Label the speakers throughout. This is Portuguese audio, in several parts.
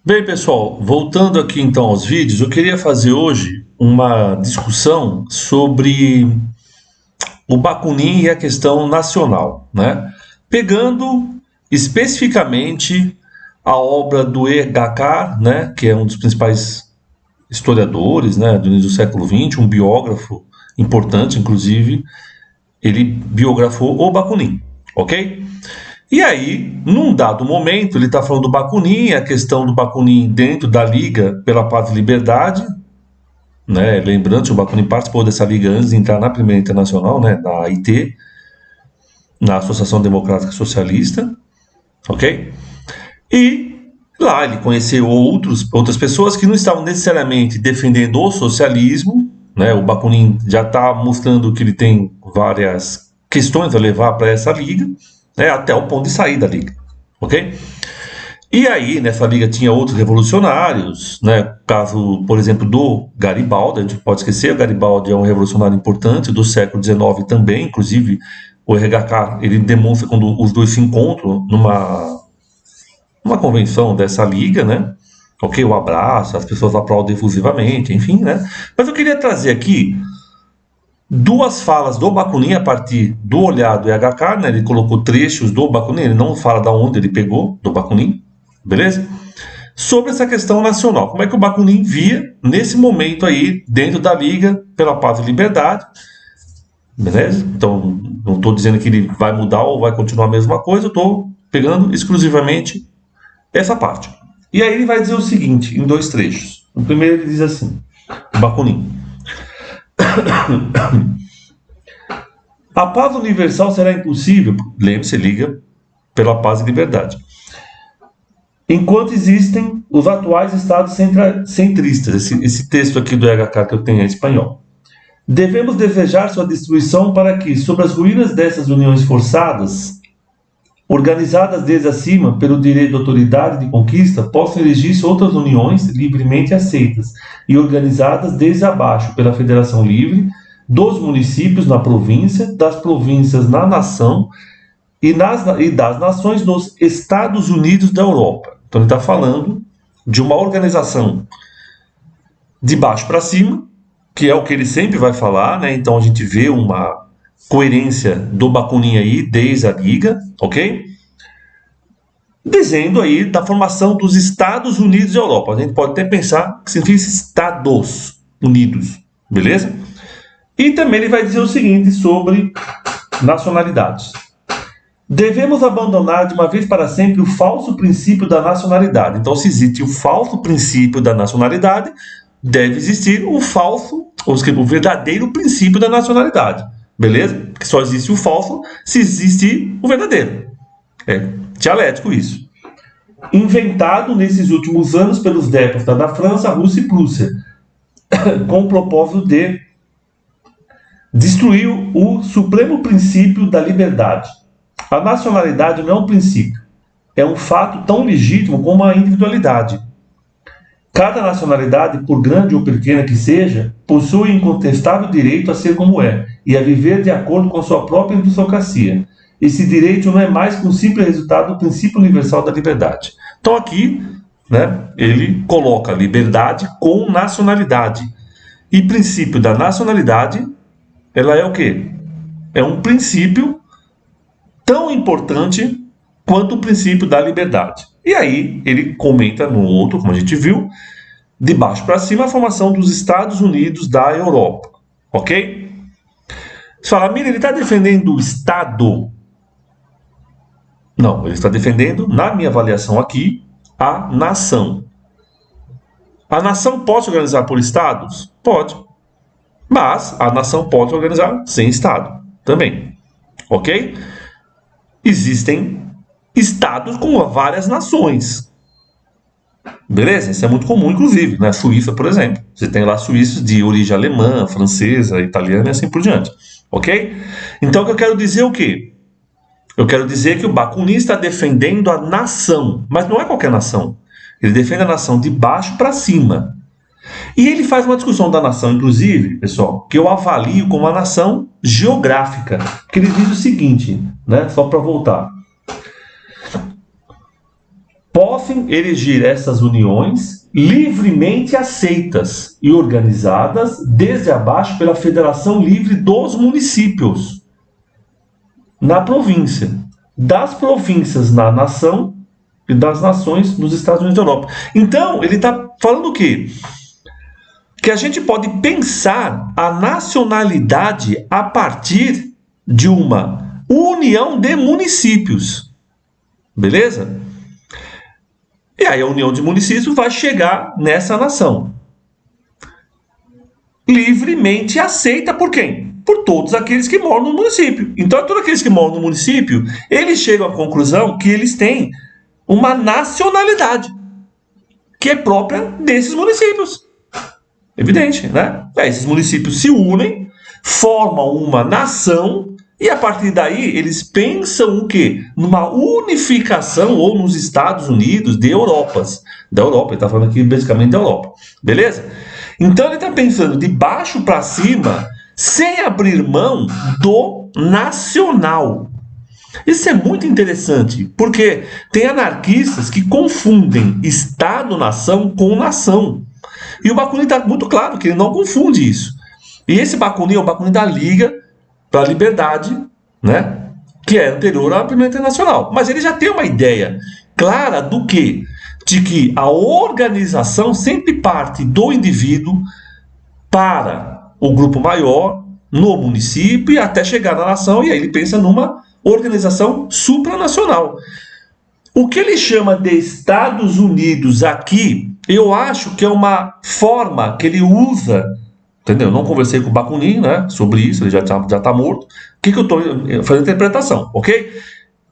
Speaker 1: Bem, pessoal, voltando aqui então aos vídeos, eu queria fazer hoje uma discussão sobre o Bakunin e a questão nacional, né? Pegando especificamente a obra do E.H.K., né, que é um dos principais historiadores, né, do início do século XX, um biógrafo importante, inclusive, ele biografou o Bakunin, ok? E aí, num dado momento, ele está falando do Bakunin, a questão do Bakunin dentro da Liga pela Paz e Liberdade, né? Lembrando que o Bakunin participou dessa liga antes de entrar na Primeira Internacional, né? Na AIT, na Associação Democrática Socialista, ok? E lá ele conheceu outras pessoas que não estavam necessariamente defendendo o socialismo, né? O Bakunin já está mostrando que ele tem várias questões a levar para essa liga, né? Até o ponto de sair da liga, ok? E aí, nessa liga tinha outros revolucionários, né? Caso, por exemplo, do Garibaldi, a gente não pode esquecer, o Garibaldi é um revolucionário importante do século XIX também, inclusive o RHK, ele demonstra quando os dois se encontram numa convenção dessa liga, né? Ok, o abraço, as pessoas aplaudem efusivamente, enfim, né? Mas eu queria trazer aqui duas falas do Bakunin a partir do olhar do EHK, né? Ele colocou trechos do Bakunin, ele não fala de onde ele pegou do Bakunin, beleza? Sobre essa questão nacional, como é que o Bakunin via nesse momento aí dentro da Liga pela Paz e Liberdade, beleza? Então, não estou dizendo que ele vai mudar ou vai continuar a mesma coisa, eu estou pegando exclusivamente essa parte. E aí ele vai dizer o seguinte, em dois trechos. O primeiro ele diz assim, Bakunin: a paz universal será impossível, lembre-se, Liga pela Paz e Liberdade, enquanto existem os atuais estados centristas. Esse texto aqui do EHK que eu tenho em espanhol. Devemos desejar sua destruição para que, sob as ruínas dessas uniões forçadas, organizadas desde acima pelo direito de autoridade de conquista, possam erigir-se outras uniões livremente aceitas e organizadas desde abaixo pela Federação Livre, dos municípios na província, das províncias na nação e das nações nos Estados Unidos da Europa. Então ele está falando de uma organização de baixo para cima, que é o que ele sempre vai falar, né? Então a gente vê uma coerência do Bakunin aí desde a Liga, ok? Dizendo aí da formação dos Estados Unidos da Europa. A gente pode até pensar que significa Estados Unidos, beleza? E também ele vai dizer o seguinte sobre nacionalidades. Devemos abandonar de uma vez para sempre o falso princípio da nacionalidade. Então, se existe o falso princípio da nacionalidade, deve existir o falso, ou seja, o verdadeiro princípio da nacionalidade. Beleza? Porque só existe o falso se existe o verdadeiro. É dialético isso. Inventado nesses últimos anos pelos déspotas da França, Rússia e Prússia, com o propósito de destruir o supremo princípio da liberdade. A nacionalidade não é um princípio, é um fato tão legítimo como a individualidade. Cada nacionalidade, por grande ou pequena que seja, possui incontestável direito a ser como é e a viver de acordo com sua própria aristocracia. Esse direito não é mais que um simples resultado do princípio universal da liberdade. Então aqui, né, ele coloca liberdade com nacionalidade. E princípio da nacionalidade, ela é o quê? É um princípio tão importante quanto o princípio da liberdade. E aí ele comenta no outro, como a gente viu, de baixo para cima, a formação dos Estados Unidos da Europa. Ok? Você fala, Mira, ele está defendendo o Estado? Não, ele está defendendo, na minha avaliação aqui, a nação. A nação pode se organizar por estados? Pode. Mas a nação pode se organizar sem estado também. Ok? Existem estados com várias nações. Beleza? Isso é muito comum, inclusive. Na Suíça, por exemplo. Você tem lá suíços de origem alemã, francesa, italiana e assim por diante. Ok? Então, o que eu quero dizer é o quê? Eu quero dizer que o Bakunin está defendendo a nação. Mas não é qualquer nação. Ele defende a nação de baixo para cima. E ele faz uma discussão da nação, inclusive, pessoal, que eu avalio como uma nação geográfica. Que ele diz o seguinte, né? Só para voltar. possam erigir essas uniões livremente aceitas e organizadas desde abaixo pela Federação Livre dos Municípios na província, das províncias na nação e das nações nos Estados Unidos da Europa. Então, ele está falando o quê? Que a gente pode pensar a nacionalidade a partir de uma união de municípios. Beleza? E aí a união de municípios vai chegar nessa nação. Livremente aceita por quem? Por todos aqueles que moram no município. Então, todos aqueles que moram no município, eles chegam à conclusão que eles têm uma nacionalidade que é própria desses municípios. Evidente, né? Esses municípios se unem, formam uma nação e a partir daí eles pensam o quê? Numa unificação ou nos Estados Unidos de Europas. Da Europa, ele está falando aqui basicamente da Europa. Beleza? Então ele está pensando de baixo para cima, sem abrir mão do nacional. Isso é muito interessante, porque tem anarquistas que confundem Estado-nação com nação. E o Bakunin está muito claro que ele não confunde isso. E esse Bakunin é o Bakunin da Liga para a Liberdade, né? Que é anterior à Primeira Internacional. Mas ele já tem uma ideia clara do quê? De que a organização sempre parte do indivíduo para o grupo maior, no município e até chegar na nação, e aí ele pensa numa organização supranacional. O que ele chama de Estados Unidos aqui, eu acho que é uma forma que ele usa, entendeu? Eu não conversei com o Bakunin, né, sobre isso, ele já tá morto. O que eu estou fazendo interpretação, ok?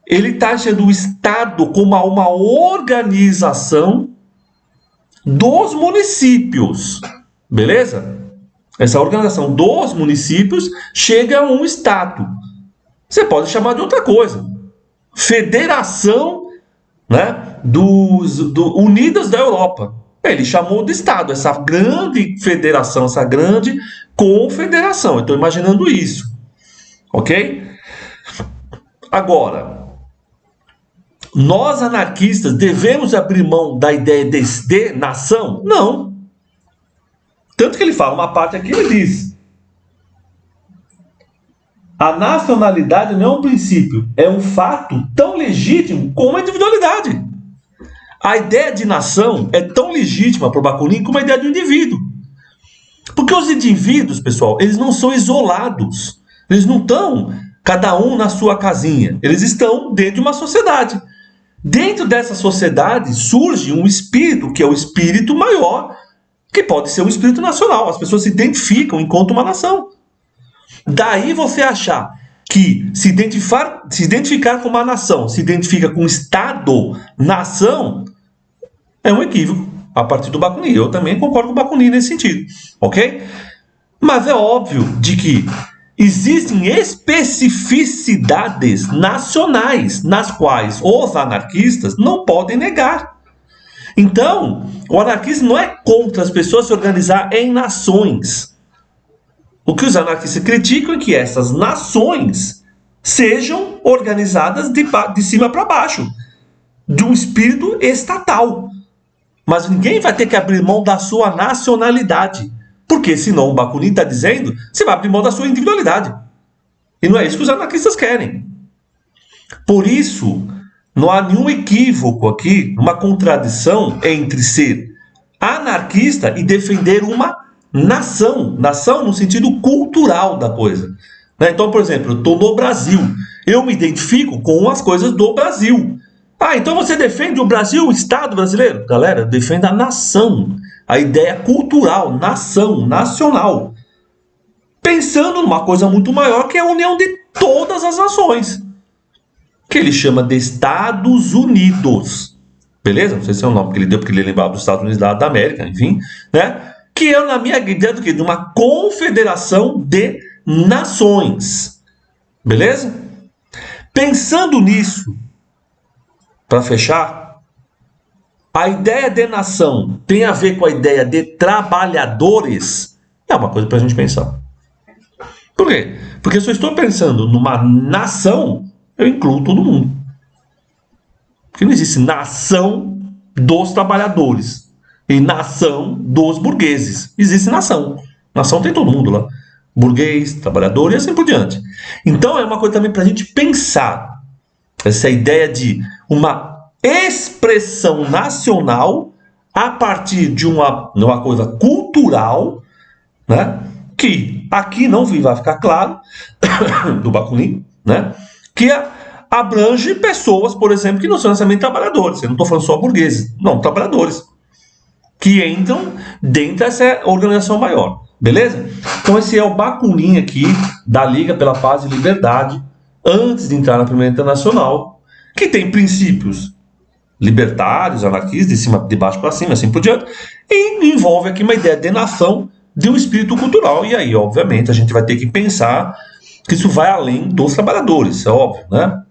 Speaker 1: Ele está achando o Estado como uma organização dos municípios, beleza? Essa organização dos municípios chega a um Estado. Você pode chamar de outra coisa. Federação, né, Unidas da Europa. Ele chamou de Estado, essa grande federação, essa grande confederação. Eu estou imaginando isso. Ok? Agora, nós anarquistas devemos abrir mão da ideia de nação? Não. Tanto que ele fala, uma parte aqui, ele diz: a nacionalidade não é um princípio, é um fato tão legítimo como a individualidade. A ideia de nação é tão legítima para o Bakunin como a ideia do indivíduo. Porque os indivíduos, pessoal, eles não são isolados. Eles não estão, cada um na sua casinha. Eles estão dentro de uma sociedade. Dentro dessa sociedade surge um espírito, que é o espírito maior, que pode ser um espírito nacional. As pessoas se identificam enquanto uma nação. Daí você achar que se identificar com uma nação, se identifica com Estado, nação, é um equívoco a partir do Bakunin. Eu também concordo com o Bakunin nesse sentido, ok? Mas é óbvio de que existem especificidades nacionais nas quais os anarquistas não podem negar. Então, o anarquismo não é contra as pessoas se organizar em nações. O que os anarquistas criticam é que essas nações sejam organizadas de cima para baixo, de um espírito estatal. Mas ninguém vai ter que abrir mão da sua nacionalidade, porque senão o Bakunin está dizendo, você vai abrir mão da sua individualidade. E não é isso que os anarquistas querem. Por isso, não há nenhum equívoco aqui, uma contradição entre ser anarquista e defender uma nação. Nação no sentido cultural da coisa. Então, por exemplo, eu estou no Brasil. Eu me identifico com as coisas do Brasil. Então você defende o Brasil, o Estado brasileiro? Galera, defenda a nação. A ideia cultural, nação, nacional. Pensando numa coisa muito maior que é a união de todas as nações. Que ele chama de Estados Unidos. Beleza? Não sei se é o nome que ele deu, porque ele lembrava dos Estados Unidos da América, enfim, né? Que é, na minha ideia, do quê? De uma confederação de nações. Beleza? Pensando nisso, para fechar, a ideia de nação tem a ver com a ideia de trabalhadores? É uma coisa para a gente pensar. Por quê? Porque se eu estou pensando numa nação, eu incluo todo mundo. Porque não existe nação dos trabalhadores e nação dos burgueses. Existe nação. Nação tem todo mundo lá. Burguês, trabalhador e assim por diante. Então é uma coisa também para a gente pensar. Essa ideia de uma expressão nacional a partir de uma coisa cultural, né? Que aqui não vai ficar claro, do Bakunin, né? Que abrange pessoas, por exemplo, que não são necessariamente trabalhadores. Eu não estou falando só burgueses, não, trabalhadores, que entram dentro dessa organização maior. Beleza? Então esse é o Bakunin aqui, da Liga pela Paz e Liberdade, antes de entrar na Primeira Internacional, que tem princípios libertários, anarquistas, de baixo para cima, assim por diante, e envolve aqui uma ideia de nação, de um espírito cultural. E aí, obviamente, a gente vai ter que pensar que isso vai além dos trabalhadores, é óbvio, né?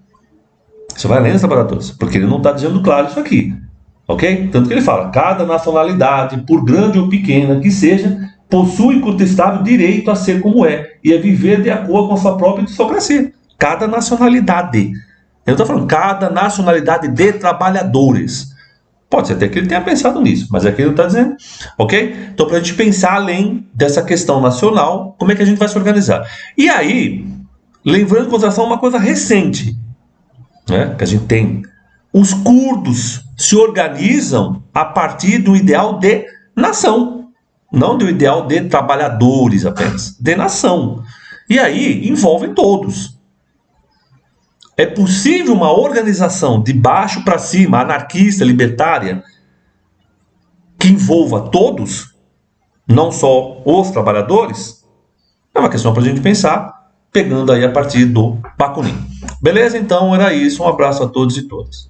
Speaker 1: Isso vai além dos trabalhadores, porque ele não está dizendo claro isso aqui, ok? Tanto que ele fala, cada nacionalidade, por grande ou pequena que seja, possui incontestável direito a ser como é e a viver de acordo com a sua própria aristocracia. Cada nacionalidade. Eu estou falando cada nacionalidade de trabalhadores. Pode ser até que ele tenha pensado nisso, mas é que ele está dizendo, ok? Então, para a gente pensar além dessa questão nacional, como é que a gente vai se organizar? E aí, lembrando em consideração uma coisa recente, né, que a gente tem. Os curdos se organizam a partir do ideal de nação, não do ideal de trabalhadores apenas, de nação. E aí envolvem todos. É possível uma organização de baixo para cima, anarquista, libertária, que envolva todos, não só os trabalhadores? É uma questão para a gente pensar, pegando aí a partir do Bakunin. Beleza? Então era isso. Um abraço a todos e todas.